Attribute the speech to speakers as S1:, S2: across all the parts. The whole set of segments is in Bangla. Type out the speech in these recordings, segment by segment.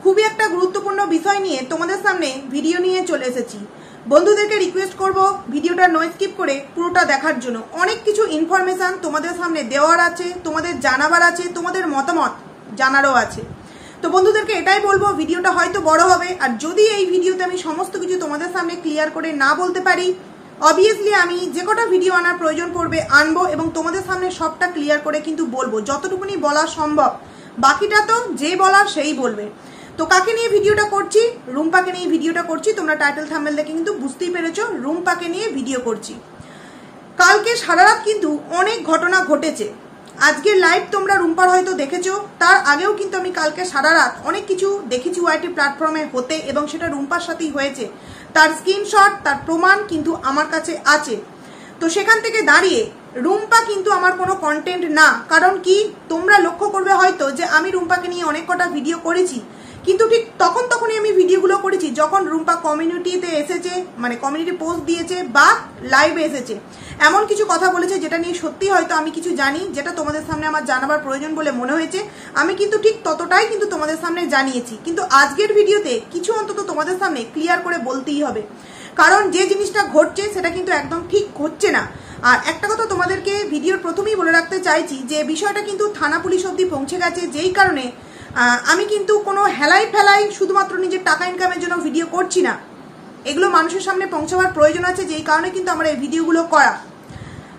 S1: খুবই একটা গুরুত্বপূর্ণ বিষয় নিয়ে তোমাদের সামনে ভিডিও নিয়ে চলে এসেছি। বন্ধুদেরকে রিকোয়েস্ট করব ভিডিওটা নো স্কিপ করে পুরোটা দেখার জন্য। অনেক কিছু ইনফরমেশন তোমাদের সামনে দেওয়ার আছে, তোমাদের জানাবার আছে, তোমাদের মতামত জানারও আছে। তো বন্ধুদেরকে এটাই বলবো, ভিডিওটা হয়তো বড় হবে, আর যদি এই ভিডিওতে আমি সমস্ত কিছু তোমাদের সামনে ক্লিয়ার করে না বলতে পারি, অবভিয়াসলি আমি যে কটা ভিডিও আনার প্রয়োজন পড়বে আনবো এবং তোমাদের সামনে সবটা ক্লিয়ার করে কিন্তু বলবো, যতটুকুনি বলা সম্ভব। বাকিটা তো যে বলার সেই বলবে। তো কাকে নিয়ে ভিডিওটা করছি? রুম্পাকে নিয়ে ভিডিওটা করছি। তোমরা টাইটেল থাম্বনেল দেখে কিন্তু বুঝতেই পেরেছো রুম্পাকে নিয়ে ভিডিও করছি। কালকে সারা রাত কিন্তু অনেক ঘটনা ঘটেছে। আজকের লাইভ তোমরা রুম্পার হয়তো দেখেছো, তার আগেও কিন্তু আমি কালকে সারা রাত অনেক কিছু দেখেছি ওয়াইটি প্ল্যাটফর্মে হতে, এবং সেটা রুম্পার সাথেই হয়েছে। তার স্ক্রিনশট, তার প্রমাণ কিন্তু আমার কাছে আছে। তো সেখান থেকে দাঁড়িয়ে রুম্পা কিন্তু আমার কোনো কন্টেন্ট না। কারণ কি, তোমরা লক্ষ্য করবে হয়তো যে আমি রুম্পাকে নিয়ে অনেক কটা ভিডিও করেছি, কিন্তু ঠিক তখনই আমি ভিডিওগুলো করেছি যখন রুম্পা কমিউনিটিতে এসেছে, মানে কমিউনিটি পোস্ট দিয়েছে বা লাইভে এসেছে, এমন কিছু কথা বলেছে যেটা নিয়ে সত্যি হয়তো আমি কিছু জানি, যেটা তোমাদের সামনে আমার জানাবার প্রয়োজন বলে মনে হয়েছে। আমি কিন্তু ঠিক ততটাই কিন্তু তোমাদের সামনে জানিয়েছি, কিন্তু আজকের ভিডিওতে কিছু অন্তত তোমাদের সামনে ক্লিয়ার করে বলতেই হবে। কারণ যে জিনিসটা ঘটছে সেটা কিন্তু একদম ঠিক হচ্ছে না। আর একটা কথা তোমাদেরকে ভিডিওর প্রথমেই বলে রাখতে চাইছি যে বিষয়টা কিন্তু থানা পুলিশ অবধি পৌঁছে গেছে, যেই কারণে আমি কিন্তু কোনো হেলাই ফেলাই শুধুমাত্র নিজের টাকা ইনকামের জন্য ভিডিও করছি না। এগুলো মানুষের সামনে পৌঁছাবার প্রয়োজন আছে, যেই কারণে কিন্তু আমার এই ভিডিওগুলো করা।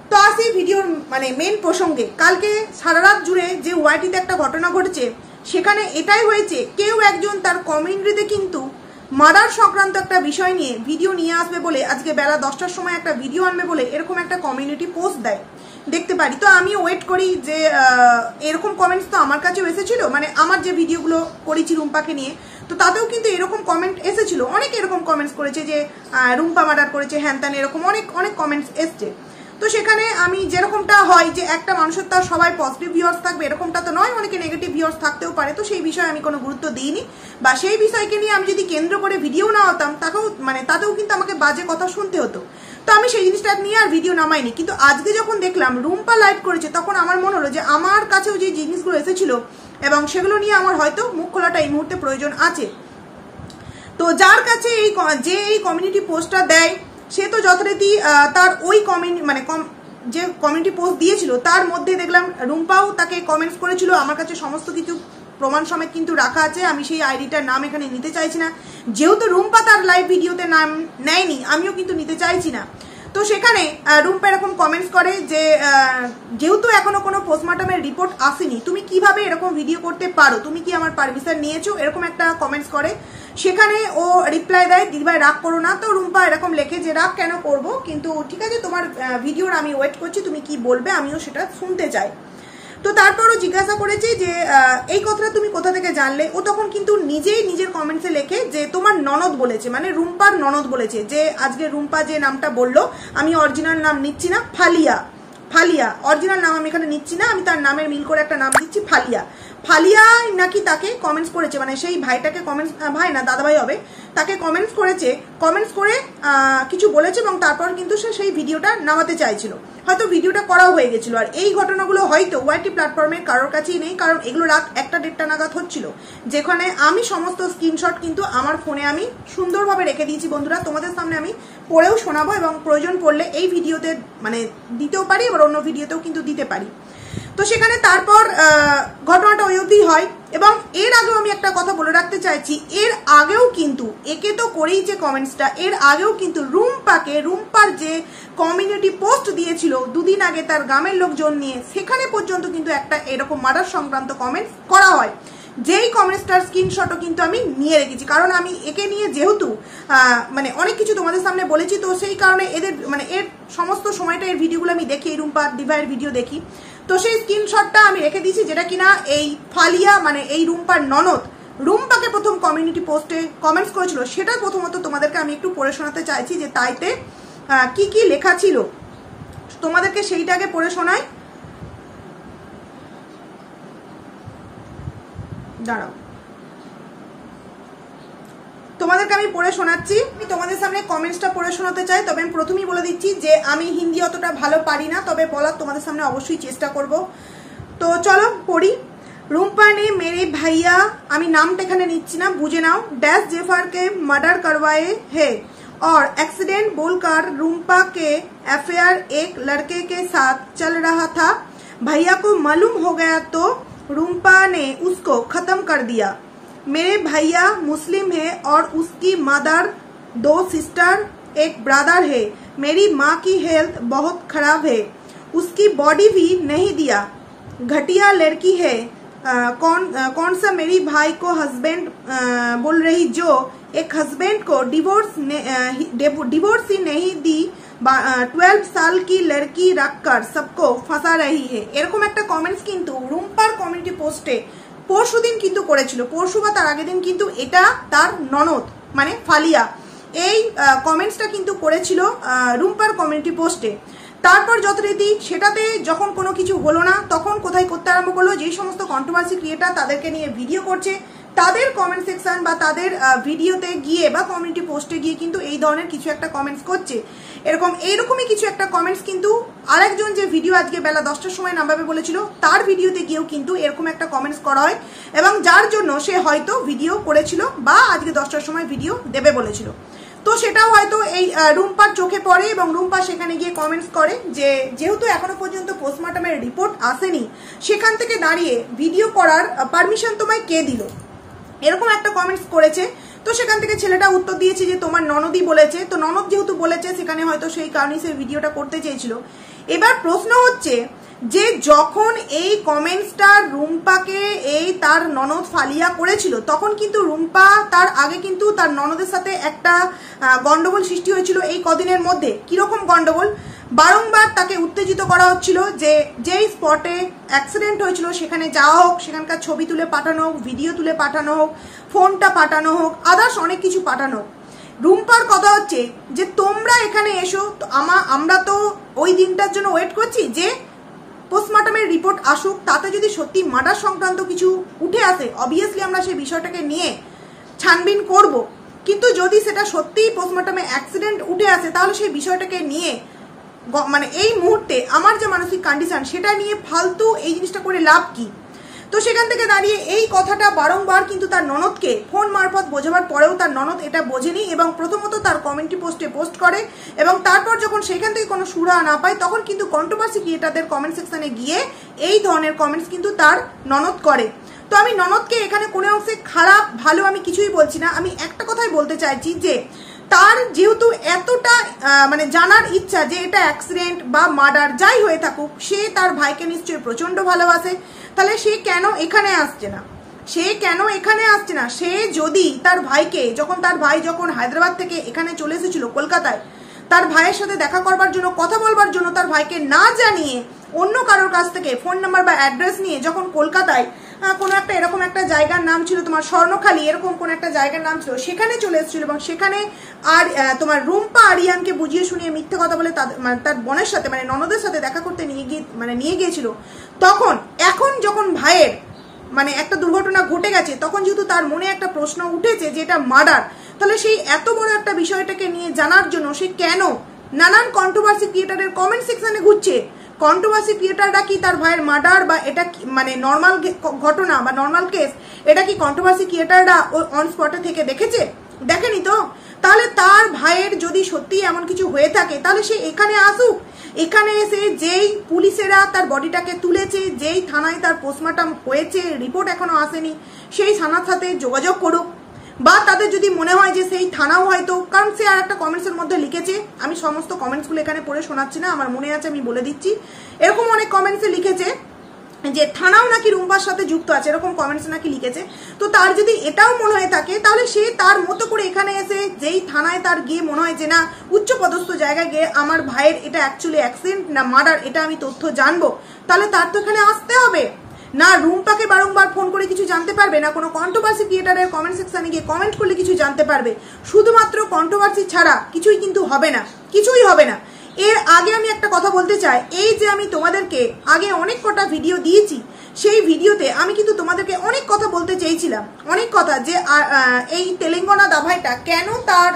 S1: তো আসি ভিডিওর মানে মেন প্রসঙ্গে। কালকে সারা রাত জুড়ে যে ওয়াইটিতে একটা ঘটনা ঘটেছে, সেখানে এটাই হয়েছে, কেউ একজন তার কমিউনিটিতে কিন্তু মার্ডার সংক্রান্ত একটা বিষয় নিয়ে ভিডিও নিয়ে আসবে বলে, আজকে বেলা 10টার সময় একটা ভিডিও আনবে বলে এরকম একটা কমিউনিটি পোস্ট দেয়, দেখতে পারি। তো আমি ওয়েট করি যে এরকম কমেন্টস তো আমার কাছেও এসেছিল, মানে আমার যে ভিডিওগুলো করেছি রুম্পাকে নিয়ে, তো তাতেও কিন্তু এরকম কমেন্ট এসেছিল। অনেক এরকম কমেন্টস করেছে যে রুম্পা মার্ডার করেছে, হ্যান ত্যান, এরকম অনেক অনেক কমেন্টস এসছে। তো সেখানে আমি যেরকমটা হয় যে একটা মানুষের তার সবাই পজিটিভ ভিউয়ার্স থাকবে এরকমটা তো নয়, অনেকে নেগেটিভ ভিউয়ার্স থাকতেও পারে। তো সেই বিষয়ে আমি কোনো গুরুত্ব দিইনি, বা সেই বিষয়কে নিয়ে আমি যদি কেন্দ্র করে ভিডিও না হতাম তাতেও কিন্তু আমাকে বাজে কথা শুনতে হতো। তো আমি সেই জিনিসটা নিয়ে আর ভিডিও নামাইনি। কিন্তু আজকে যখন দেখলাম রুম্পা লাইভ করেছে, তখন আমার মনে হলো যে আমার কাছেও যে জিনিসগুলো এসেছিল এবং সেগুলো নিয়ে আমার হয়তো মুখ খোলাটা এই মুহূর্তে প্রয়োজন আছে। তো যার কাছে এই কমিউনিটি পোস্টটা দেয়, সে তো যথারীতি তার ওই যে কমিউনিটি পোস্ট দিয়েছিল তার মধ্যে দেখলাম রুম্পাও তাকে কমেন্টস করেছিল। আমার কাছে সমস্ত কিছু প্রমাণ সমেত কিন্তু রাখা আছে। আমি সেই আইডিটার নাম এখানে নিতে চাইছি না, যেহেতু রুম্পা তার লাইভ ভিডিওতে নাম নেয়নি, আমিও কিন্তু নিতে চাইছি না। তো সেখানে রুম্পা এরকম কমেন্টস করে যে যেহেতু এখনো কোনো পোস্টমর্টমের রিপোর্ট আসেনি, তুমি কিভাবে এরকম ভিডিও করতে পারো, তুমি কি আমার পারমিশন নিয়েছো, এরকম একটা কমেন্টস করে। সেখানে ও রিপ্লাই দেয়, দিদিভাই রাগ করো না। তো রুম্পা এরকম লেখে যে রাগ কেন করবো, কিন্তু ঠিক আছে তোমার ভিডিওর আমি ওয়েট করছি, তুমি কি বলবে আমিও সেটা শুনতে চাই। তো তারপরও জিজ্ঞাসা করেছি যে এই কথাটা তুমি কোথা থেকে জানলে। ও তখন কিন্তু নিজেই নিজের কমেন্টসে লেখে যে তোমার ননদ বলেছে, মানে রুম্পার ননদ বলেছে, যে আজকে রুম্পা যে নামটা বললো, আমি অরিজিনাল নাম নিচ্ছি না, ফালিয়া অরিজিনাল নাম আমি এখানে নিচ্ছি না, আমি তার নামের মিল করে একটা নাম দিচ্ছি ফালিয়া নাকি তাকে কমেন্টস করেছে, মানে সেই ভাইটাকে কমেন্টস, ভাই না দাদাভাই হবে, তাকে কমেন্টস করে কিছু বলেছে, এবং তারপর কিন্তু সে সেই ভিডিওটা নামাতে চাইছিল, হয়তো ভিডিওটা করাও হয়ে গেছিল। আর এই ঘটনাগুলো হয়তো ওয়াইটি প্ল্যাটফর্মের কারোর কাছেই নেই, কারণ এগুলো রাত 1টা-1:30 নাগাদ হচ্ছিল, যেখানে আমি সমস্ত স্ক্রিনশট কিন্তু আমার ফোনে আমি সুন্দরভাবে রেখে দিয়েছি। বন্ধুরা, তোমাদের সামনে আমি পড়েও শোনাবো, এবং প্রয়োজন পড়লে এই ভিডিওতে মানে দিতেও পারি, আবার অন্য ভিডিওতেও কিন্তু দিতে পারি। তো সেখানে তারপর ঘটনাটা ওই অবধি হয়। এবং এর আগেও আমি একটা কথা বলে রাখতে চাইছি, এর আগেও কিন্তু একে তো করেই যে কমেন্টসটা, এর আগেও কিন্তু রুম্পার যে কমিউনিটি পোস্ট দিয়েছিল দুদিন আগে তার গ্রামের লোকজন নিয়ে, সেখানে পর্যন্ত কিন্তু একটা এরকম মার্ডার সংক্রান্ত কমেন্টস করা হয়, যেই কমেন্টসটার স্ক্রিনশটও কিন্তু আমি নিয়ে রেখেছি। কারণ আমি একে নিয়ে যেহেতু মানে অনেক কিছু তোমাদের সামনে বলেছি, তো সেই কারণে এদের মানে এর সমস্ত সময়টা এর ভিডিওগুলো আমি দেখি, এই রুম্পা দিভাইয়ের ভিডিও দেখি। তো সেই স্ক্রিনশটটা আমি রেখে দিয়েছি, যেটা কিনা এই ফালিয়া মানে এই রুম্পার ননদ রুম্পাকে প্রথম কমিউনিটি পোস্টে কমেন্টস করেছিল। সেটা প্রথমত তোমাদেরকে আমি একটু পড়ে শোনাতে চাইছি যে তাইতে কি কি লেখা ছিল, তোমাদেরকে সেইটাকে পড়ে শোনাই। দাঁড়াও, তোমাদেরকে আমি পড়ে শোনাচ্ছি। আমি তোমাদের সামনে কমেন্টসটা পড়ে শোনাতে চাই, তবে আমি প্রথমেই বলে দিচ্ছি যে আমি হিন্দি অতটা ভালো পারি না, তবে বলার তোমাদের সামনে অবশ্যই চেষ্টা করব। তো চলো পড়ি। रूम्पा ने मेरे भैया আমি নামটা এখানে নিচ্ছি না, বুঝে নাও, डैश जेफर के मर्डर करवाए है और एक्सीडेंट बोलकर रूम्पा के अफेयर एक लड़के के साथ चल रहा था। भैया को मालूम हो गया तो रूम्पा ने उसको खत्म कर दिया। मेरे भैया मुस्लिम है और उसकी मदर, 2 सिस्टर, एक ब्रदर है। मेरी माँ की हेल्थ बहुत खराब है, उसकी बॉडी भी नहीं दिया, घटिया लड़की है। कौन सा मेरी भाई को हस्बैंड बोल रही जो एक हस्बैंड को डिवोर्स ही नहीं दी, 12 साल की लड़की रखकर सबको फंसा रही है। এরকম একটা কমেন্টস কিন্তু রুম্পার কমিউনিটি পোস্টে পরশুদিন কিন্তু করেছিল, পরশু বা তার আগের দিন কিন্তু এটা তার ননদ মানে ফালিয়া এই কমেন্টসটা কিন্তু করেছিল রুম্পার কমিউনিটি পোস্টে। তারপর যথারীতি সেটাতে যখন কোনো কিছু হলো না তখন কোথায় করতে আরম্ভ করলো, যে সমস্ত কন্ট্রোভার্সি ক্রিয়েটার তাদেরকে নিয়ে ভিডিও করছে তাদের কমেন্ট সেকশন বা তাদের ভিডিওতে গিয়ে বা কমিউনিটি পোস্টে গিয়ে কিন্তু এই ধরনের কিছু একটা কমেন্টস করছে। এইরকমই কিছু একটা কমেন্টস কিন্তু আরেকজন যে ভিডিও আজকে বেলা 10টার সময় নামাবে বলেছিল তার ভিডিওতে গিয়েও কিন্তু এরকম একটা কমেন্টস করা হয়, এবং যার জন্য সে হয়তো ভিডিও করেছিল বা আজকে 10টার সময় ভিডিও দেবে বলেছিল। তো সেটাও হয়তো এই রুম্পার চোখে পড়ে এবং রুম্পা সেখানে গিয়ে কমেন্টস করে যে যেহেতু এখনো পর্যন্ত পোস্টমর্টমের রিপোর্ট আসেনি সেখান থেকে দাঁড়িয়ে ভিডিও করার পারমিশন তোমায় কে দিল, এরকম একটা কমেন্টস করেছে। তো সেখান থেকে ছেলেটা উত্তর দিয়েছে যে তোমার ননদই বলেছে। তো ননদ যেহেতু বলেছে সেখানে হয়তো সেই কারণে সে ভিডিওটা করতে চেয়েছিল। এবার প্রশ্ন হচ্ছে যে যখন এই কমেন্টসটা রুম্পাকে এই তার ননদ ফালিয়া করেছিল তখন কিন্তু রুম্পা তার আগে কিন্তু তার ননদের সাথে একটা গন্ডগোল সৃষ্টি হয়েছিল এই কদিনের মধ্যে। কিরকম গন্ডগোল? বারংবার তাকে উত্তেজিত করা হচ্ছিল যে যেই স্পটে অ্যাক্সিডেন্ট হয়েছিল সেখানে যাওয়া হোক, সেখানকার ছবি তুলে পাঠানো হোক, ভিডিও তুলে পাঠানো হোক, ফোনটা পাঠানো হোক, আদার্স অনেক কিছু পাঠানো হোক। রুম্পার কথা হচ্ছে যে তোমরা এখানে এসো, আমরা তো ওই দিনটার জন্য ওয়েট করছি যে পোস্টমর্টমের রিপোর্ট আসুক, তাতে যদি সত্যি মার্ডার সংক্রান্ত কিছু উঠে আসে অবভিয়াসলি আমরা সেই বিষয়টাকে নিয়ে ছানবিন করব, কিন্তু যদি সেটা সত্যিই পোস্টমর্টমে অ্যাক্সিডেন্ট উঠে আসে তাহলে সেই বিষয়টাকে নিয়ে মানে এই মুহূর্তে আমার যে মানসিক কন্ডিশন সেটা নিয়ে ফালতু এই জিনিসটা করে লাভ কি? তো সেখান থেকে দাঁড়িয়ে এই কথাটা বারংবার কিন্তু তার ননদকে ফোন মারফত বোঝাবার পরেও তার ননদ এটা বোঝেনি এবং প্রথমত তার কমেন্টি পোস্টে পোস্ট করে এবং তারপর যখন সেখান থেকে কোনো সুরা না পায় তখন কিন্তু কন্ট্রোভার্সি ক্রিয়েটারদের কমেন্ট সেকশনে গিয়ে এই ধরনের কমেন্টস কিন্তু তার ননদ করে। তো আমি ননদকে এখানে কোনো অংশে খারাপ ভালো আমি কিছুই বলছি না, আমি একটা কথাই বলতে চাইছি যে তার যেহেতু এতটা মানে জানার ইচ্ছা যে এটা অ্যাক্সিডেন্ট বা মার্ডার যাই হয়ে থাকুক, সে তার ভাইকে নিশ্চয়ই প্রচন্ড ভালোবাসে, তাহলে সে কেন এখানে আসছে না? সে যদি তার ভাইকে তার ভাই যখন হায়দ্রাবাদ থেকে এখানে চলে এসেছিল কলকাতায় তার ভাইয়ের সাথে দেখা করবার জন্য, কথা বলবার জন্য তার ভাইকে না জানিয়ে অন্য কারোর কাছ থেকে ফোন নাম্বার বা অ্যাড্রেস নিয়ে যখন কলকাতায় কোনো একটা এরকম একটা জায়গার নাম ছিল তোমার স্বর্ণখালী, এরকম কোন একটা জায়গার নাম ছিল, সেখানে চলে এসেছিল এবং সেখানে আর তোমার রুম্পা আরিয়ানকে বুঝিয়ে শুনিয়ে মিথ্যে কথা বলে তার বোনের সাথে মানে ননদের সাথে দেখা করতে নিয়ে গিয়েছিল, তখন এখন যখন ভাইয়ের মানে একটা দুর্ঘটনা ঘটে গেছে তখন যেহেতু তার মনে একটা প্রশ্ন উঠেছে যে এটা মার্ডার, তাহলে সেই এত বড় একটা বিষয়টাকে নিয়ে জানার জন্য সে কেন নানান কন্ট্রোভার্সি ক্রিয়েটারের কমেন্ট সেকশনে ঘুরছে? কন্ট্রোভার্সি ক্রিয়েটাররা কি তার ভাইয়ের মার্ডার বা এটা মানে নর্মাল ঘটনা বা নর্মাল কেস এটা কি কন্ট্রোভার্সি ক্রিয়েটাররা অন স্পটে থেকে দেখেছে? দেখেনি তো। তাহলে তার ভাইয়ের যদি সত্যি এমন কিছু হয়ে থাকে তাহলে সে এখানে আসুক, এখানে এসে যেই পুলিশেরা তার বডিটাকে তুলেছে, যেই থানায় তার পোস্টমর্টম হয়েছে, রিপোর্ট এখনো আসেনি, সেই থানার সাথে যোগাযোগ করুক। বা তাদের যদি মনে হয় যে সেই থানাও হয়তো, কারণ সে আর একটা কমেন্টসের মধ্যে লিখেছে, আমি সমস্ত কমেন্টসগুলো এখানে পড়ে শোনাচ্ছি না, আমার মনে আছে আমি বলে দিচ্ছি, এরকম অনেক কমেন্টসে লিখেছে যে থানাও নাকি রুম্পার সাথে যুক্ত আছে, এরকম কমেন্টস নাকি লিখেছে। তো তার যদি এটাও মনে হয়ে থাকে তাহলে সে তার মতো করে এখানে এসে যেই থানায় তার গিয়ে মনে হয় যে না উচ্চপদস্থ জায়গায় গিয়ে আমার ভাইয়ের এটা অ্যাকচুয়ালি অ্যাক্সিডেন্ট না মার্ডার এটা আমি তথ্য জানবো, তাহলে তার তো এখানে আসতে হবে। না রুম্পাকে বারংবার ফোন করে কিছু জানতে পারবে, না কোনো কন্ট্রোভার্সি ক্রিয়েটারের কমেন্ট সেকশনে গিয়ে কমেন্ট করলে কিছু জানতে পারবে। শুধুমাত্র কন্ট্রোভার্সি ছাড়া কিছুই কিন্তু হবে না, কিছুই হবে না। এর আগে আমি একটা কথা বলতে চাই, এই যে আমি তোমাদেরকে আগে অনেক কটা ভিডিও দিয়েছি সেই ভিডিওতে আমি কিন্তু তোমাদেরকে অনেক কথা বলতে চেয়েছিলাম, অনেক কথা, যে এই তেলেঙ্গানা দাভাইটা কেন তার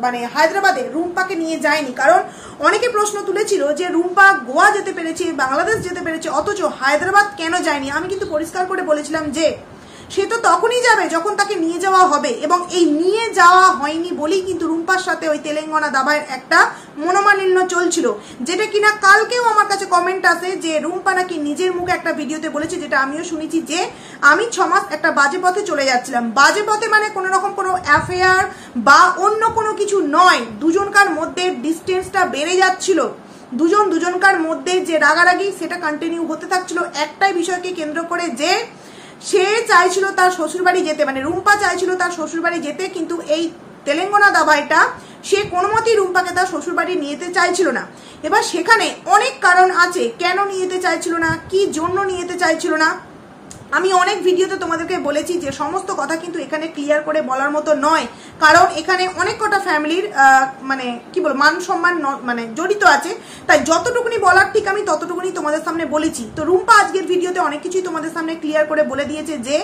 S1: মানে হায়দ্রাবাদে রুম্পাকে নিয়ে যায়নি। কারণ অনেকে প্রশ্ন তুলেছিল যে রুম্পা গোয়া যেতে পেরেছে, বাংলাদেশ যেতে পেরেছে, অথচ হায়দ্রাবাদ কেন যায়নি। আমি কিন্তু পরিষ্কার করে বলেছিলাম যে সে তো তখনই যাবে যখন তাকে নিয়ে যাওয়া হবে, এবং এই নিয়ে যাওয়া হয়নি বলেই কিন্তু রুম্পার সাথে ওই তেলেঙ্গানা দাভাইয়ের একটা মনোমালিন্য চলছিল, যেটা কিনা কালকেও আমার কাছে কমেন্ট আসে যে রুম্পা নাকি নিজের মুখে একটা ভিডিওতে বলেছে, যেটা আমিও শুনেছি, যে আমি 6 মাস একটা বাজে পথে চলে যাচ্ছিলাম। বাজে পথে মানে কোনো রকম কোনো অ্যাফেয়ার বা অন্য কোনো কিছু নয়, দুজনকার মধ্যে ডিস্টেন্সটা বেড়ে যাচ্ছিল, দুজনকার মধ্যে যে রাগারাগি সেটা কন্টিনিউ হতে থাকছিল একটাই বিষয়কে কেন্দ্র করে, যে সে চাইছিল তার শ্বশুরবাড়ি যেতে, মানে রুম্পা চাইছিল তার শ্বশুরবাড়ি যেতে, কিন্তু এই তেলেঙ্গানা দাভাইটা সে কোনো মতেই রুম্পাকে তার শ্বশুরবাড়ি নিয়ে যেতে চাইছিল না। এবার সেখানে অনেক কারণ আছে কেন নিয়ে যেতে চাইছিল না, কি জন্য নিয়ে যেতে চাইছিল না। আমি অনেক ভিডিওতে তোমাদেরকে বলেছি যে সমস্ত কথা কিন্তু এখানে ক্লিয়ার করে বলার মতো নয়, কারণ এখানে অনেক কটা ফ্যামিলির মানে কি বলবো মান সম্মান মানে জড়িত আছে, তাই যতটুকুনি বলার ঠিক আমি ততটুকুনি তোমাদের সামনে বলেছি। তো রুম্পা আজকের ভিডিওতে অনেক কিছুই তোমাদের সামনে ক্লিয়ার করে বলে দিয়েছে যে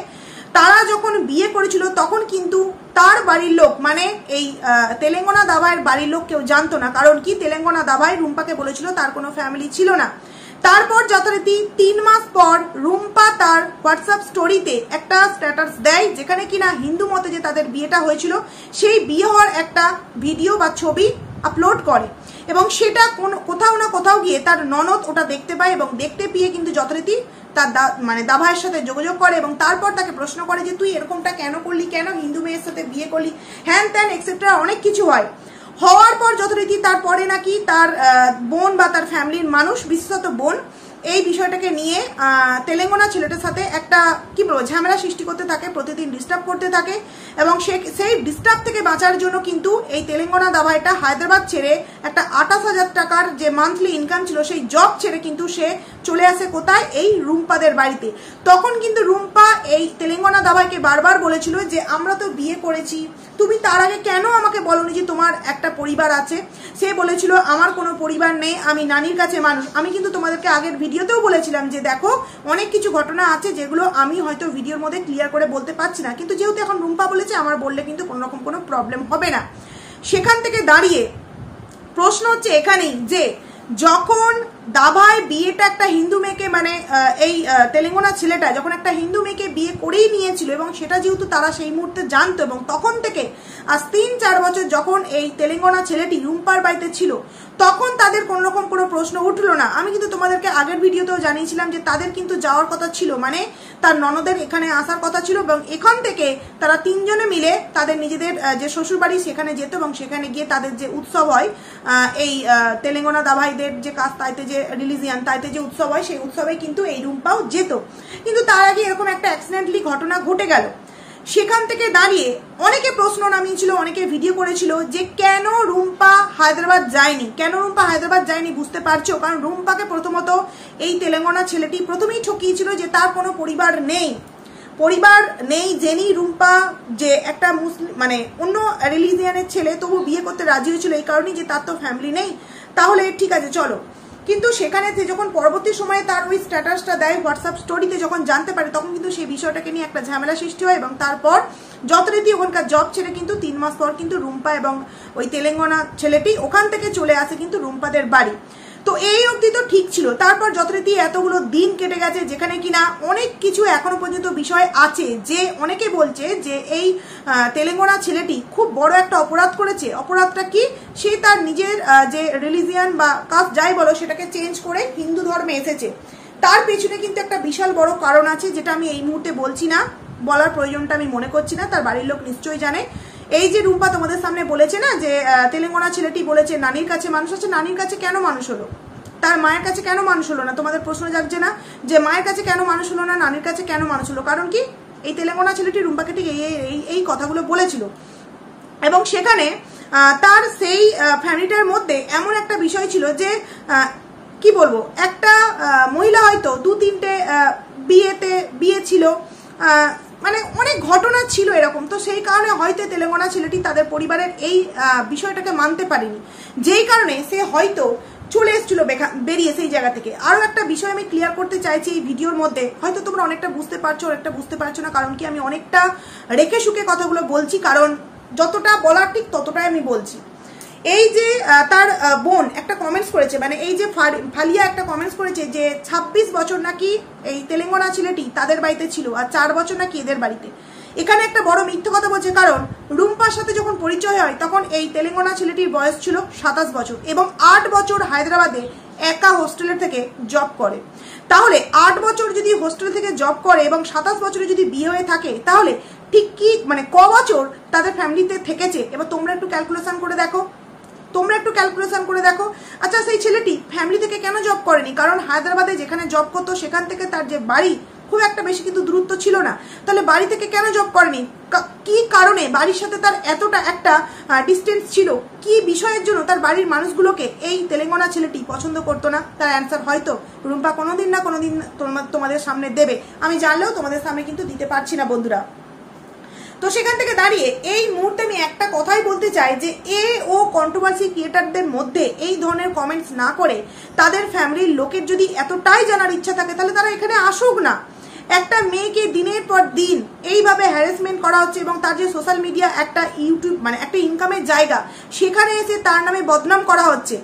S1: তারা যখন বিয়ে করেছিল তখন কিন্তু তার বাড়ির লোক, মানে এই তেলেঙ্গানা দাভাইয়ের বাড়ির লোক কেউ জানতো না। কারণ কি, তেলেঙ্গানা দাভাই রুম্পাকে বলেছিল তার কোনো ফ্যামিলি ছিল না। তারপর যথারীতি 3 মাস পর রুম্পা তার হোয়াটসঅ্যাপ স্টোরিতে একটা স্ট্যাটাস দেয়, যেখানে কিনা হিন্দু মতে যে তাদের বিয়েটা হয়েছিল সেই বিয়ে হওয়ার একটা ভিডিও বা ছবি আপলোড করে, এবং সেটা কোথাও না কোথাও গিয়ে তার ননদ ওটা দেখতে পায়, এবং দেখতে পেয়ে কিন্তু যথারীতি তার মানে দাভাইয়ের সাথে যোগাযোগ করে, এবং তারপর তাকে প্রশ্ন করে যে তুই এরকমটা কেন করলি, কেন হিন্দু মেয়ের সাথে বিয়ে করলি, হ্যান ত্যান এক্সেট্রা অনেক কিছু হয়। হওয়ার পর যথারীতি তারপরে নাকি তার বোন বা তার ফ্যামিলির মানুষ, বিশেষত বোন, এই বিষয়টাকে নিয়ে তেলেঙ্গানা ছেলেটার সাথে একটা কি বলবো ঝামেলা সৃষ্টি করতে থাকে, প্রতিদিন ডিস্টার্ব করতে থাকে, এবং সেই ডিস্টার্ব থেকে বাঁচার জন্য কিন্তু এই তেলেঙ্গানা দাভাইটা হায়দ্রাবাদ ছেড়ে একটা 28,000 টাকার যে মান্থলি ইনকাম ছিল সেই জব ছেড়ে কিন্তু সে চলে আসে কোথায়, এই রুম্পাদের বাড়িতে। তখন কিন্তু রুম্পা এই তেলেঙ্গানা দাভাইকে বারবার বলেছিল যে আমরা তো বিয়ে করেছি, তুমি তার আগে কেন আমাকে বলোনি যে তোমার একটা পরিবার আছে। সে বলেছিল আমার কোনো পরিবার নেই, আমি নানির কাছে মানুষ। আমি কিন্তু তোমাদেরকে আগের ভিডিওতেও বলেছিলাম যে দেখো অনেক কিছু ঘটনা আছে যেগুলো আমি হয়তো ভিডিওর মধ্যে ক্লিয়ার করে বলতে পারছি না, কিন্তু যেহেতু এখন রুম্পা বলেছে আমার বললে কিন্তু কোনো রকম কোনো প্রবলেম হবে না। সেখান থেকে দাঁড়িয়ে প্রশ্ন হচ্ছে এখানেই যে যখন দাভাই বিয়েটা একটা হিন্দু মেয়েকে, মানে এই তেলেঙ্গানা ছেলেটা যখন একটা হিন্দু মেয়েকে বিয়ে করেই নিয়েছিল, এবং সেটা যেহেতু তারা সেই মুহূর্তে জানতো, এবং তখন থেকে আজ 3-4 বছর যখন এই তেলেঙ্গানা ছেলেটি রুম্পার বাড়িতে ছিল, তখন তাদের কোনো রকম কোনো প্রশ্ন উঠলো না। আমি কিন্তু তোমাদেরকে আগের ভিডিওতেও জানিয়েছিলাম যে তাদের কিন্তু যাওয়ার কথা ছিল, মানে তার ননদের এখানে আসার কথা ছিল, এবং এখান থেকে তারা 3 জনে মিলে তাদের নিজেদের যে শ্বশুরবাড়ি সেখানে যেত, এবং সেখানে গিয়ে তাদের যে উৎসব হয় এই তেলেঙ্গানা দাভাইদের যে কাজ তাইতে যে রিলিজিয়ান তাইতে যে উৎসব হয়, সেই উৎসবে কিন্তু এই রুম্পাও যেত। কিন্তু তার আগে এরকম একটা অ্যাক্সিডেন্টলি ঘটনা ঘটে গেল। সেখান থেকে দাঁড়িয়ে অনেকে প্রশ্ন নামিয়েছিল, অনেকে ভিডিও করেছিল যে কেন রুম্পা হায়দ্রাবাদ যায়নি, কেন রুম্পা হায়দ্রাবাদ যায়নি। বুঝতে পারছো, কারণ রুম্পাকে প্রথমত এই তেলেঙ্গানা ছেলেটি প্রথমেই ঠকিয়েছিল যে তার কোনো পরিবার নেই জেনেই রুম্পা যে একটা মুসলিম মানে অন্য রিলিজিয়ানের ছেলে তবু বিয়ে করতে রাজি হয়েছিল, এই কারণেই যে তার তো ফ্যামিলি নেই, তাহলে ঠিক আছে চলো। কিন্তু সেখানে যখন পরবর্তী সময়ে তার ওই স্ট্যাটাসটা দেয় হোয়াটসঅ্যাপ স্টোরিতে, যখন জানতে পারে তখন কিন্তু সেই বিষয়টাকে নিয়ে একটা ঝামেলা সৃষ্টি হয়, এবং তারপর যথারীতি ওখানকার জব ছেড়ে কিন্তু 3 মাস পর কিন্তু রুম্পা এবং ওই তেলেঙ্গানা ছেলেটি ওখান থেকে চলে আসে কিন্তু রুম্পাদের বাড়ি। তো এই অবধি তো ঠিক ছিল। তারপর যথারীতি এতগুলো দিন কেটে গেছে, যেখানে কিনা অনেক কিছু এখনো পর্যন্ত বিষয় আছে, যে অনেকে বলছে যে এই তেলেঙ্গানা ছেলেটি খুব বড় একটা অপরাধ করেছে। অপরাধটা কি, সে তার নিজের যে রিলিজিয়ান বা কাস্ট যাই বলো সেটাকে চেঞ্জ করে হিন্দু ধর্মে এসেছে। তার পেছনে কিন্তু একটা বিশাল বড় কারণ আছে, যেটা আমি এই মুহূর্তে বলছি না, বলার প্রয়োজনটা আমি মনে করছি না, তার বাড়ির লোক নিশ্চয়ই জানে। এই যে রুম্পা তোমাদের সামনে বলেছে না যে তেলেঙ্গানা ছেলেটি বলেছে নানির কাছে মানুষ আছে, নানির কাছে কেন মানুষ হলো, তার মায়ের কাছে কেন মানুষ হলো না? তোমাদের প্রশ্ন জাগছে না যে মায়ের কাছে কেন মানুষ হলো না, নানির কাছে কেন মানুষ হলো? কারণ কি, এই তেলেঙ্গানা ছেলেটি রুম্পাকে ঠিক এই কথাগুলো বলেছিল, এবং সেখানে তার সেই ফ্যামিলিটার মধ্যে এমন একটা বিষয় ছিল যে কি বলবো, একটা মহিলা হয়তো 2-3টে বিয়ে ছিল, মানে অনেক ঘটনা ছিল এরকম। তো সেই কারণে হয়তো তেলেঙ্গানা ছেলেটি তাদের পরিবারের এই বিষয়টাকে মানতে পারেনি, যেই কারণে সে হয়তো চলে এসেছিল বেরিয়ে সেই জায়গা থেকে। আরও একটা বিষয় আমি ক্লিয়ার করতে চাইছি এই ভিডিওর মধ্যে, হয়তো তোমরা অনেকটা বুঝতে পারছো, অনেকটা বুঝতে পারছো না, কারণ কি আমি অনেকটা রেখে শুকে কথাগুলো বলছি, কারণ যতটা বলার ঠিক ততটাই আমি বলছি। এই যে তার বোন একটা কমেন্টস করেছে, মানে এই যে ফালিয়া একটা কমেন্টস করেছে যে 26 বছর নাকি এই তেলেঙ্গানা ছেলেটি তাদের বাড়িতে ছিল আর 4 বছর নাকি এদের বাড়িতে। এখানে একটা বড় মিথ্যে কথা বলছে, কারণ রুম্পার সাথে যখন পরিচয় হয় তখন এই তেলেঙ্গানা ছেলেটির বয়স ছিল 27 বছর এবং 8 বছর হায়দ্রাবাদে একা হোস্টেলের থেকে জব করে। তাহলে 8 বছর যদি হোস্টেল থেকে জব করে এবং 27 বছরে যদি বিয়ে হয়ে থাকে, তাহলে ঠিক কি মানে ক বছর তাদের ফ্যামিলিতে থেকেছে? এবার তোমরা একটু ক্যালকুলেশন করে দেখো, আচ্ছা সেই ছেলেটি ফ্যামিলি থেকে কেন জব করেনি? কারণ হায়দ্রাবাদে যেখানে জব করতো সেখান থেকে তার যে বাড়ি খুব একটা বেশি কিন্তু দূরত্ব ছিল না, তাহলে বাড়ি থেকে কেন জব করেনি? কি কারণে বাড়ির সাথে তার এতটা একটা ডিস্টেন্স ছিল? কি বিষয়ের জন্য তার বাড়ির মানুষগুলোকে এই তেলেঙ্গানা ছেলেটি পছন্দ করতো না? তার অ্যান্সার হয়তো রুম্পা কোনোদিন না কোনোদিন তোমাদের সামনে দেবে, আমি জানলেও তোমাদের সামনে কিন্তু দিতে পারছি না বন্ধুরা। তো সেখান থেকে দাঁড়িয়ে এই মুহূর্তে আমি একটা কথাই বলতে চাই যে ও কন্ট্রোভার্সি ক্রিয়েটারদের মধ্যে এই ধরনের কমেন্টস না করে তাদের ফ্যামিলির লোকের যদি এতটাই জানার ইচ্ছা থাকে তাহলে তারা এখানে আসুক না। একটা মেয়েকে দিনের পর দিন এইভাবে হ্যারাসমেন্ট করা হচ্ছে এবং তার যে সোশ্যাল মিডিয়া একটা ইউটিউব মানে একটা ইনকামের জায়গা, সেখানে এসে তার নামে বদনাম করা হচ্ছে।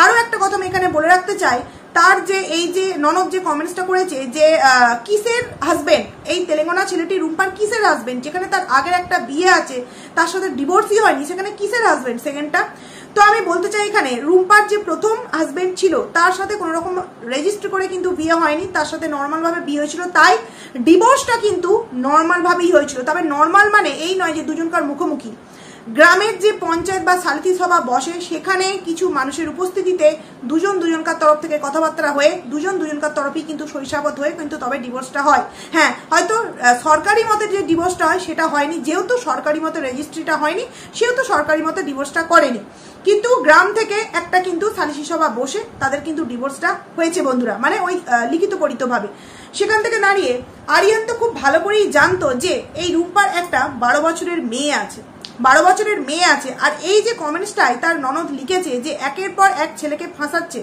S1: আরও একটা কথা আমি এখানে বলে রাখতে চাই, তার যে এই যে ননদ যে কমেন্টসটা করেছে যে কিসের হাজবেন্ড, এই তেলেঙ্গানা ছেলেটি রুম্পার কিসের হাজবেন্ড, যেখানে তার আগের একটা বিয়ে আছে, তার সাথে ডিভোর্সই হয়নি, সেখানে কিসের হাজবেন্ড সেকেন্ডটা? তো আমি বলতে চাই এখানে রুম্পার যে প্রথম হাজবেন্ড ছিল তার সাথে কোনো রকম রেজিস্ট্রি করে কিন্তু বিয়ে হয়নি, তার সাথে নর্মালভাবে বিয়ে হয়েছিল, তাই ডিভোর্সটা কিন্তু নর্মালভাবেই হয়েছিল। তবে নর্মাল মানে এই নয় যে দুজনকার মুখোমুখি। গ্রামের যে পঞ্চায়েত বা সালিসি সভা বসে সেখানে কিছু মানুষের উপস্থিতিতে দুজনকার তরফ থেকে কথাবার্তা হয়ে দুজনকার তরফই কিন্তু শৈশাবত হয়ে কিন্তু তবে ডিভোর্সটা হয়। হ্যাঁ, হয়তো সরকারি মতে যে ডিভোর্সটা হয় সেটা হয়নি, যেহেতু সরকারি মতে রেজিস্ট্রিটা হয়নি সেহেতু সরকারি মতে ডিভোর্সটা করেনি, কিন্তু গ্রাম থেকে একটা কিন্তু সালিসি সভা বসে তাদের কিন্তু ডিভোর্সটা হয়েছে বন্ধুরা, মানে ওই লিখিত পরিতভাবে। সেখান থেকে দাঁড়িয়ে আরিয়ান তো খুব ভালো করেই জানতো যে এই রুম্পার একটা 12 বছরের মেয়ে আছে, আর এই যে কমেন্টসটাই তার ননদ লিখেছে যে একের পর এক ছেলেকে ফাঁসাচ্ছে।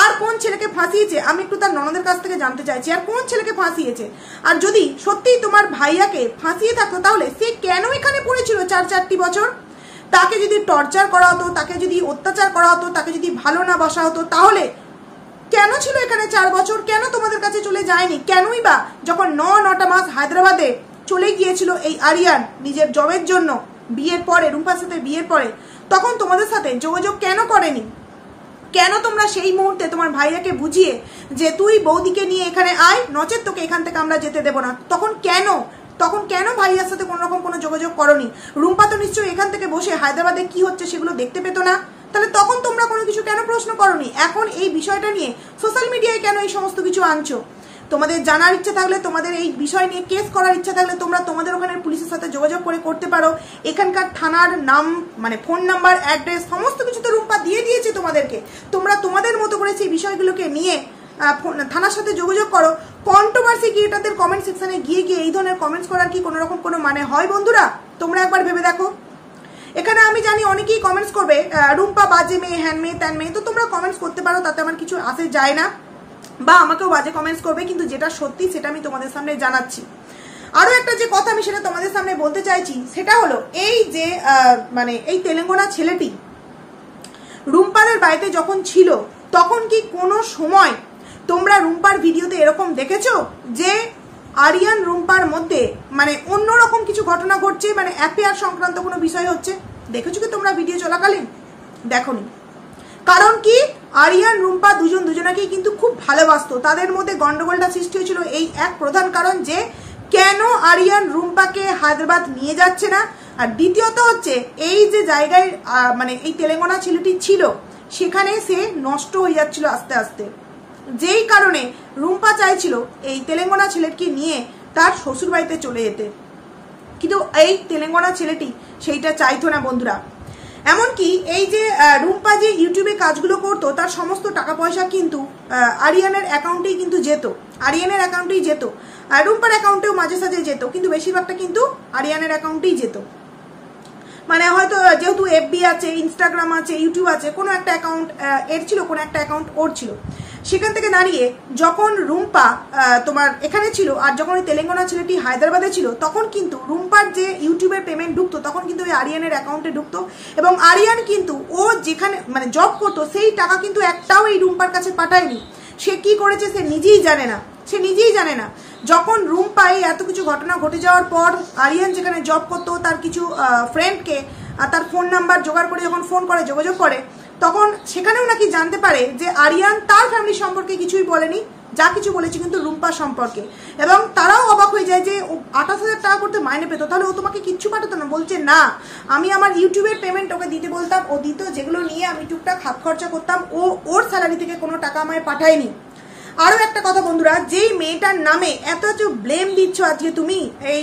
S1: আর কোন ছেলেকে ফাঁসিয়েছে আমি একটু তার ননদের কাছ থেকে জানতে চাইছি, আর কোন ছেলেকে ফাঁসিয়েছে? আর যদি সত্যিই তোমার ভাইয়াকে ফাঁসিয়ে থাকতো তাহলে সে কেন এখানে পড়েছিল 4 বছর? তাকে যদি টর্চার করা হতো, তাকে যদি অত্যাচার করা হতো, তাকে যদি ভালো না বাসা হতো, তাহলে কেন ছিল এখানে 4 বছর? কেন তোমাদের কাছে চলে যায়নি? কেনই বা যখন 9টা মাস হায়দ্রাবাদে চলে গিয়েছিল এই আরিয়ান নিজের জবের জন্য, বিয়ের পরে রুম্পার সাথে বিয়ের পরে, তখন তোমাদের সাথে যোগাযোগ কেন করেনি? কেন তোমরা সেই মুহূর্তে তোমার ভাইয়াকে বুঝিয়ে যে তুই বৌদিকে নিয়ে এখানে আয়, নচেত তোকে এখান থেকে আমরা যেতে দেবো না, তখন কেন ভাইয়ার সাথে কোনো রকম কোনো যোগাযোগ করনি? রুম্পা তো নিশ্চয়ই এখান থেকে বসে হায়দ্রাবাদে কি হচ্ছে সেগুলো দেখতে পেতো না, তাহলে তখন তোমরা কোনো কিছু কেন প্রশ্ন করনি? এখন এই বিষয়টা নিয়ে সোশ্যাল মিডিয়ায় কেন এই সমস্ত কিছু আনছো? তোমাদের জানার ইচ্ছা থাকলে, তোমাদের এই বিষয় নিয়ে কেস করার ইচ্ছা থাকলে তোমরা তোমাদের ওখানে পুলিশের সাথে যোগাযোগ করে করতে পারো। এখানকার থানার নাম মানে ফোন নাম্বার, অ্যাড্রেস সমস্ত কিছু তো রুম্পা দিয়ে দিয়েছে তোমাদেরকে। তোমরা তোমাদের মতো করে সেই বিষয়গুলোকে নিয়ে থানার সাথে যোগাযোগ করো। কন্ট্রোভার্সি ক্রিয়েটারদের কমেন্ট সেকশনে গিয়ে এই ধরনের কমেন্টস করার কি কোনো রকম কোনো মানে হয় বন্ধুরা? তোমরা একবার ভেবে দেখো। এখানে আমি জানি অনেকেই কমেন্টস করবে রুম্পা বাজে মেয়ে, হ্যান মেয়ে, ত্যান মেয়ে, তো তোমরা কমেন্টস করতে পারো, তাতে আমার কিছু আসে যায় না, বা আমাকেও বাজে কমেন্টস করবে, কিন্তু যেটা সত্যি সেটা আমি তোমাদের সামনে জানাচ্ছি। আরো একটা যে কথা আমি সেটা তোমাদের সামনে বলতে চাইছি, সেটা হলো এই যে মানে এই তেলেঙ্গানা ছেলেটি রুম্পাদের বাড়িতে যখন ছিল তখন কি কোনো সময় তোমরা রুম্পার ভিডিওতে এরকম দেখেছো যে আরিয়ান রুম্পার মধ্যে মানে অন্যরকম কিছু ঘটনা ঘটছে, মানে অ্যাফেয়ার সংক্রান্ত কোনো বিষয় হচ্ছে? দেখেছো কি তোমরা ভিডিও চলাকালীন? দেখোনি। কারণ কি আরিয়ান রুম্পা দুজনাকেই কিন্তু খুব ভালোবাসতো, তাদের মধ্যে গন্ডগোলটা সৃষ্টি হয়েছিল এই এক প্রধান কারণ যে কেন আরিয়ান রুম্পাকে হায়দ্রাবাদ নিয়ে যাচ্ছে না। আর দ্বিতীয়ত হচ্ছে এই যে জায়গায় মানে এই তেলেঙ্গানা ছেলেটি ছিল সেখানে সে নষ্ট হয়ে যাচ্ছিল আস্তে আস্তে, যেই কারণে রুম্পা চাইছিল এই তেলেঙ্গানা ছেলেকে নিয়ে তার শ্বশুর বাড়িতে চলে যেতে, কিন্তু এই তেলেঙ্গানা ছেলেটি সেইটা চাইতো না বন্ধুরা। এমনকি এই যে রুম্পা যে ইউটিউবে কাজগুলো করতো তার সমস্ত টাকা পয়সা কিন্তু আরিয়ানের অ্যাকাউন্টেই কিন্তু যেত, রুম্পার অ্যাকাউন্টেও মাঝে সাঝে যেত, কিন্তু বেশিরভাগটা কিন্তু আরিয়ানের অ্যাকাউন্টেই যেত। মানে হয়তো যেহেতু এফবি আছে, ইনস্টাগ্রাম আছে, ইউটিউব আছে, কোনো একটা অ্যাকাউন্ট এর ছিল, কোনো একটা অ্যাকাউন্ট ওর ছিল। সেখান থেকে দাঁড়িয়ে যখন রুম্পা তোমার এখানে ছিল আর যখন ওই তেলেঙ্গানা ছেলেটি হায়দ্রাবাদে ছিল, তখন কিন্তু রুম্পার যে ইউটিউবের পেমেন্ট ঢুকতো তখন কিন্তু ওই আরিয়ানের অ্যাকাউন্টে ঢুকতো, এবং আরিয়ান কিন্তু ও যেখানে মানে জব করতো সেই টাকা কিন্তু একটাও এই রুম্পার কাছে পাঠায়নি। সে কি করেছে সে নিজেই জানে না, সে নিজেই জানে না। যখন রুম্পা এই এত কিছু ঘটনা ঘটে যাওয়ার পর আরিয়ান যেখানে জব করতো তার কিছু ফ্রেন্ডকে তার ফোন নাম্বার জোগাড় করে যখন ফোন করে, যোগাযোগ করে, তখন সেখানেও নাকি জানতে পারে যে আরিয়ান তার ফ্যামিলি সম্পর্কে কিছুই বলেনি, যা কিছু বলেছে কিন্তু রুম্পা সম্পর্কে। এবং তারাও অবাক হয়ে যায় যে ও 28,000 টাকা করতে মাইনে পেতো, তাহলে ও তোমাকে কিচ্ছু পাঠাতো না? বলছে না, আমি আমার ইউটিউবের পেমেন্ট ওকে দিতে বলতাম, ও দিত, যেগুলো নিয়ে আমি টুকটাক হাত খরচা করতাম, ও ওর স্যালারি থেকে কোনো টাকা আমায় পাঠায়নি। আরও একটা কথা বন্ধুরা, যেই মেয়েটার নামে এত এত ব্লেম দিচ্ছ আজকে তুমি, এই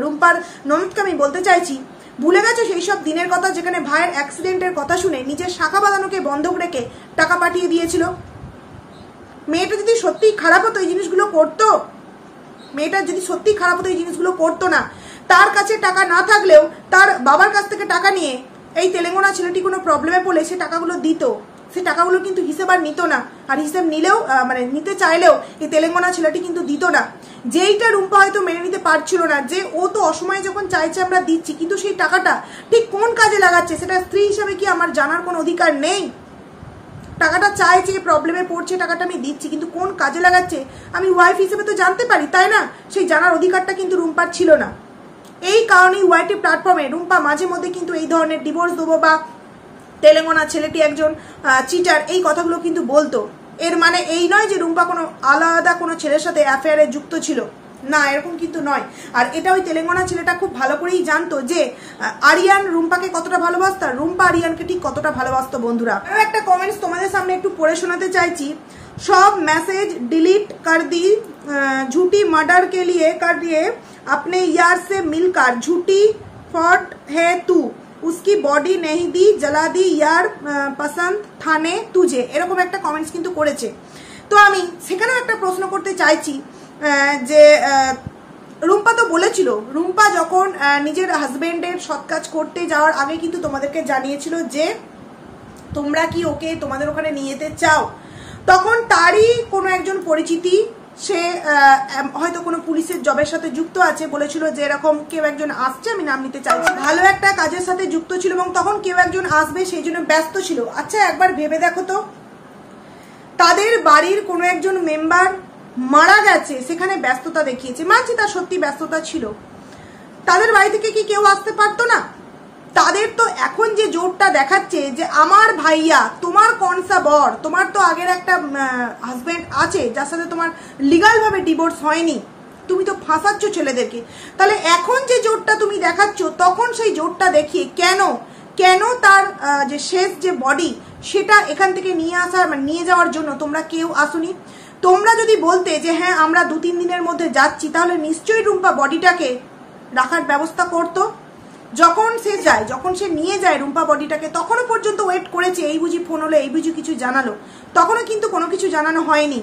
S1: রুম্পার ননদকে আমি বলতে চাইছি, ভুলে গেছো সেই সব দিনের কথা যেখানে ভাইয়ের অ্যাক্সিডেন্টের কথা শুনে নিজের শাখা বাঁধানোকে বন্ধক রেখে টাকা পাঠিয়ে দিয়েছিল? মেয়েটা যদি সত্যিই খারাপ হতো এই জিনিসগুলো করতো? মেয়েটা যদি সত্যিই খারাপ হতো এই জিনিসগুলো করতো না। তার কাছে টাকা না থাকলেও তার বাবার কাছ থেকে টাকা নিয়ে এই তেলেঙ্গানা ছেলেটি কোনো প্রবলেমে পড়লে সে টাকাগুলো দিত। সে টাকাগুলো কিন্তু হিসেব আর নিত না, আর হিসেব নিলেও মানে নিতে চাইলেও এই তেলেঙ্গানা ছেলেটি কিন্তু দিত না। যেইটা রুম্পা হয়তো মেনে নিতে পারছিল না যে ও তো অসময়ে যখন চাইছে আমরা দিচ্ছি, কিন্তু সেই টাকাটা ঠিক কোন কাজে লাগাচ্ছে সেটা স্ত্রী হিসাবে কি আমার জানার কোনো অধিকার নেই? টাকাটা চাইছে, প্রবলেমে পড়ছে, টাকাটা আমি দিচ্ছি, কিন্তু কোন কাজে লাগাচ্ছে আমি ওয়াইফ হিসেবে তো জানতে পারি, তাই না? সেই জানার অধিকারটা কিন্তু রুম্পার ছিল না। এই কারণেই ওয়াইটি প্ল্যাটফর্মে রুম্পা মাঝে মধ্যে কিন্তু এই ধরনের ডিভোর্স দেবো বা তেলেঙ্গানা ছেলেটি একজন চিটার এই কথাগুলো কিন্তু বলতো। এর মানে এই নয় যে রুম্পা কোনো আলাদা কোনো ছেলের সাথে অ্যাফেয়ারে যুক্ত ছিল, না, এরকম কিন্তু নয়। আর এটা ওই তেলেঙ্গানা ছেলেটা খুব ভালো করেই জানতো যে আরিয়ান রুম্পাকে কতটা ভালোবাসতো, রুম্পা আরিয়ানকে ঠিক কতটা ভালোবাসতো। বন্ধুরা, আরও একটা কমেন্টস তোমাদের সামনে একটু পড়ে শোনাতে চাইছি। সব मैसेज डिलीट कर दी, झूठी मर्डर के लिए कर दिए, अपने यार से मिलकर झूठी फॉट है तू, उसकी बॉडी नहीं दी, जला दी, यार पसंद थाने तुझे, এরকম একটা কমেন্টস কিন্তু করেছে। তো আমি সেখানেও একটা প্রশ্ন করতে চাইছি যে রুম্পা তো বলেছিল, রুম্পা যখন নিজের হাজবেন্ডের সৎ কাজ করতে যাওয়ার আগে কিন্তু তোমাদেরকে জানিয়েছিল যে তোমরা কি ওকে তোমাদের ওখানে নিয়ে যেতে চাও। তখন তারই কোনো একজন পরিচিতি, সে হয়তো কোনো পুলিশের জবের সাথে যুক্ত আছে, বলেছিল যে এরকম কেউ একজন আসছে, আমি নাম নিতে চাইছি, ভালো একটা কাজের সাথে যুক্ত ছিল এবং তখন কেউ একজন আসবে সেই জন্য ব্যস্ত ছিল। আচ্ছা একবার ভেবে দেখো তো, তাদের বাড়ির কোনো একজন মেম্বার মারা গেছে, সেখানে ব্যস্ততা দেখিয়েছে, মানছি তার সত্যি ব্যস্ততা ছিল, তাদের বাড়ি থেকে কি কেউ আসতে পারতো না? তাদের তো এখন যে জোরটা দেখাচ্ছে যে আমার ভাইয়া, তোমার কনসা বর, তোমার তো আগের একটা হাজবেন্ড আছে যার সাথে তোমার লিগাল ভাবে ডিভোর্স হয়নি, তুমি তো ফাঁসাচ্ছ ছেলেদেরকে। তাহলে এখন যে জোরটা তুমি দেখাচ্ছ, তখন সেই জোরটা দেখিয়ে কেন তার যে শেষ যে বডি সেটা এখান থেকে নিয়ে আসার মানে নিয়ে যাওয়ার জন্য তোমরা কেউ আসুনি? তোমরা যদি বলতে যে হ্যাঁ আমরা 2-3 দিনের মধ্যে যাচ্ছি, তাহলে নিশ্চয়ই রুম্পা বডিটাকে রাখার ব্যবস্থা করতো। যখন সে যায়, যখন সে নিয়ে যায় রুম্পা বডিটাকে, তখনও পর্যন্ত ওয়েট করেছে, এই বুঝি ফোন হলো, এই বুঝি কিছু জানালো, তখনও কিন্তু কোনো কিছু জানানো হয়নি।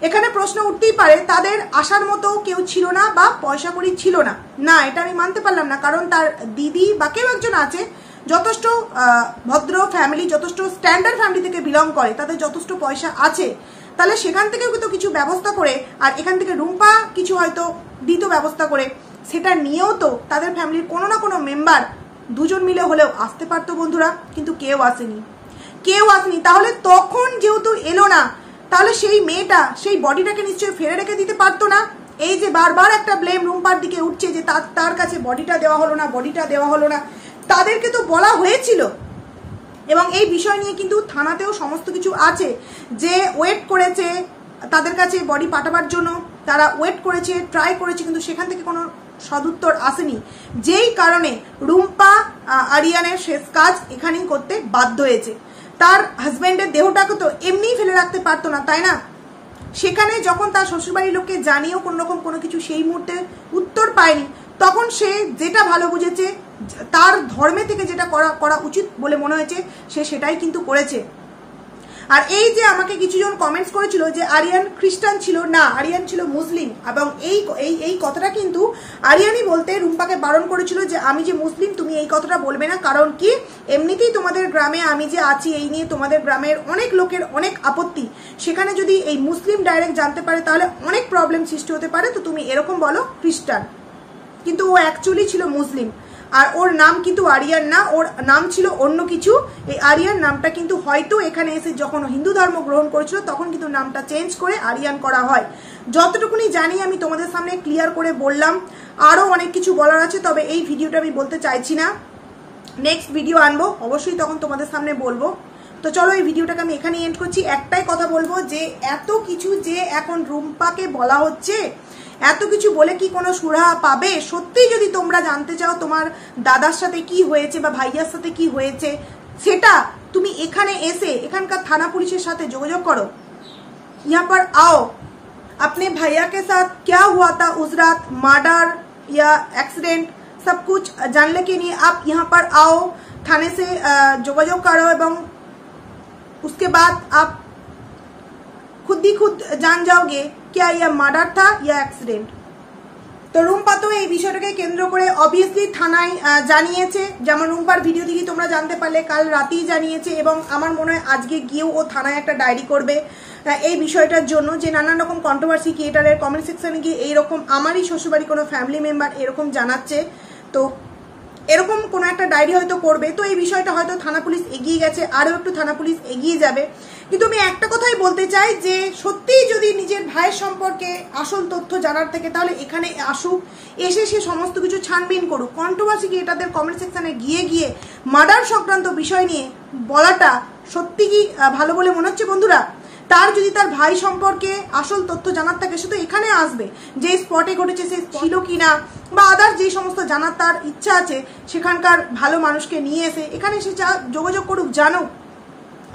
S1: এখানে প্রশ্ন উঠতেই পারে তাদের আসার মতো কেউ ছিল না বা পয়সা কড়ি ছিল না, না এটা আমি মানতে পারলাম না, কারণ তার দিদি বা কেউ একজন আছে যথেষ্ট ভদ্র ফ্যামিলি, যথেষ্ট স্ট্যান্ডার্ড ফ্যামিলি থেকে বিলং করে, তাদের যথেষ্ট পয়সা আছে, তাহলে সেখান থেকেও কিন্তু কিছু ব্যবস্থা করে, আর এখান থেকে রুম্পা কিছু হয়তো দিত ব্যবস্থা করে, সেটা নিয়েও তো তাদের ফ্যামিলির কোনো না কোনো মেম্বার দুজন মিলে হলেও আসতে পারতো বন্ধুরা, কিন্তু কেউ আসেনি। তাহলে তখন যেহেতু এলো না, তাহলে সেই মেয়েটা সেই বডিটাকে নিশ্চয়ই ফেলে রেখে দিতে পারতো না। এই যে বারবার একটা ব্লেম রুম্পার দিকে উঠছে যে তার কাছে বডিটা দেওয়া হলো না, তাদেরকে তো বলা হয়েছিল, এবং এই বিষয় নিয়ে কিন্তু থানাতেও সমস্ত কিছু আছে যে ওয়েট করেছে তাদের কাছে বডি পাঠাবার জন্য, তারা ওয়েট করেছে, ট্রাই করেছে, কিন্তু সেখান থেকে কোনো সদুত্তর আসেনি, যেই কারণে রুম্পা আরিয়ানের শেষ কাজ এখানেই করতে বাধ্য হয়েছে। তার হাজব্যান্ডের দেহটাকে তো এমনিই ফেলে রাখতে পারতো না, তাই না? সেখানে যখন তার শ্বশুরবাড়ির লোককে জানিয়েও কোনোরকম কোনো কিছু সেই মুহূর্তে উত্তর পায়নি, তখন সে যেটা ভালো বুঝেছে, তার ধর্মে থেকে যেটা করা উচিত বলে মনে হয়েছে, সে সেটাই কিন্তু করেছে। আর এই যে আমাকে কিছুজন কমেন্টস করেছিল যে আরিয়ান খ্রিস্টান ছিল, না, আরিয়ান ছিল মুসলিম। এবং এই কথাটা কিন্তু আরিয়ানই বলতে রুম্পাকে বারণ করেছিল যে আমি যে মুসলিম তুমি এই কথাটা বলবে না, কারণ কি এমনিতেই তোমাদের গ্রামে আমি যে আছি এই নিয়ে তোমাদের গ্রামের অনেক লোকের অনেক আপত্তি, সেখানে যদি এই মুসলিম ডাইরেক্ট জানতে পারে তাহলে অনেক প্রবলেম সৃষ্টি হতে পারে, তো তুমি এরকম বলো খ্রিস্টান। কিন্তু ও অ্যাকচুয়ালি ছিল মুসলিম, আর ওর নাম কিন্তু আরিয়ান না, ওর নাম ছিল অন্য কিছু। এই আরিয়ান নামটা কিন্তু হয়তো এখানে এসে যখন হিন্দু ধর্ম গ্রহণ করেছিল তখন কিন্তু নামটা চেঞ্জ করে আরিয়ান করা হয়। যতটুকুনি জানি আমি তোমাদের সামনে ক্লিয়ার করে বললাম, আরও অনেক কিছু বলার আছে, তবে এই ভিডিওটা আমি বলতে চাইছি না, নেক্সট ভিডিও আনবো অবশ্যই, তখন তোমাদের সামনে বলবো। তো চলো এই ভিডিওটাকে আমি এখানে এন্ড করছি। একটাই কথা বলবো যে এত কিছু যে এখন রুম্পাকে বলা হচ্ছে, এত কিছু বলে কি কোনো সুরাহা পাবে? সত্যি যদি তোমরা জানতে চাও তোমার দাদার সাথে কি হয়েছে বা ভাইয়ার সাথে কি হয়েছে, সেটা তুমি এখানে এসে এখানকার থানা পুলিশের সাথে যোগাযোগ করো। यहाँ पर आओ, अपने भैया के साथ क्या हुआ था उस रात, मर्डर या एक्सीडेंट, सब कुछ जानने के लिए आप यहाँ पर आओ, थाने से যোগাযোগ करो এবং उसके बाद आप खुद ही खुद जान जाओगे क्या यह मर्डर था या एक्सीडेंट। তো রুম্পা তো এই বিষয়টাকে কেন্দ্র করে অবভিয়াসলি থানায় জানিয়েছে, যেমন রুম্পার ভিডিও থেকে তোমরা জানতে পারলে কাল রাতেই জানিয়েছে, এবং আমার মনে হয় আজকে গিয়েও ও থানায় একটা ডায়েরি করবে এই বিষয়টার জন্য, যে নানান রকম কন্ট্রোভার্সি ক্রিয়েটারের কমেন্ট সেকশনে গিয়ে এইরকম আমারই শ্বশুরবাড়ি কোনো ফ্যামিলি মেম্বার এরকম জানাচ্ছে, তো এরকম কোনো একটা ডায়েরি হয়তো করবে। তো এই বিষয়টা হয়তো থানা পুলিশ এগিয়ে গেছে, আরও একটু থানা পুলিশ এগিয়ে যাবে। কিন্তু আমি একটা কথাই বলতে চাই যে সত্যিই যদি নিজের ভাইয়ের সম্পর্কে আসল তথ্য জানার থেকে তাহলে এখানে আসুক, এসে সে সমস্ত কিছু ছানবিন করুক। কন্ট্রোভার্সি ক্রিয়েটারদের কমেন্ট সেকশনে গিয়ে মার্ডার সংক্রান্ত বিষয় নিয়ে বলাটা সত্যি কি ভালো বলে মনে হচ্ছে বন্ধুরা? তার যদি তার ভাই সম্পর্কে আসল তথ্য জানার থাকে সে তো এখানে আসবে, যে স্পটে ঘটেছে সে ছিল কিনা বা আদার যে সমস্ত জানার তার ইচ্ছা আছে সেখানকার ভালো মানুষকে নিয়ে এসে এখানে সে যোগাযোগ করুক, জানুক।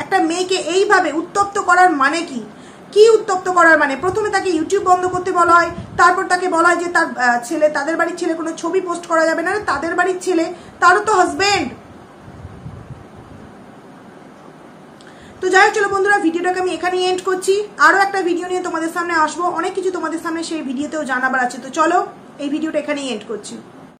S1: একটা মেয়েকে এইভাবে উত্তপ্ত করার মানে কি? কি উত্তপ্ত করার মানে? প্রথমে তাকে ইউটিউব বন্ধ করতে বলা হয়, তারপর তাকে বলা হয় যে তার ছেলে, তাদের বাড়ির ছেলে কোনো ছবি পোস্ট করা যাবে না। তাদের বাড়ির ছেলে, তারও তো হাজবেন্ড। তো যাই হোক, চলো বন্ধুরা ভিডিওটাকে আমি এখানেই এন্ড করছি। আরও একটা ভিডিও নিয়ে তোমাদের সামনে আসবো, অনেক কিছু তোমাদের সামনে সেই ভিডিওতেও জানাবার আছে। তো চলো এই ভিডিওটা এখানেই এন্ড করছি।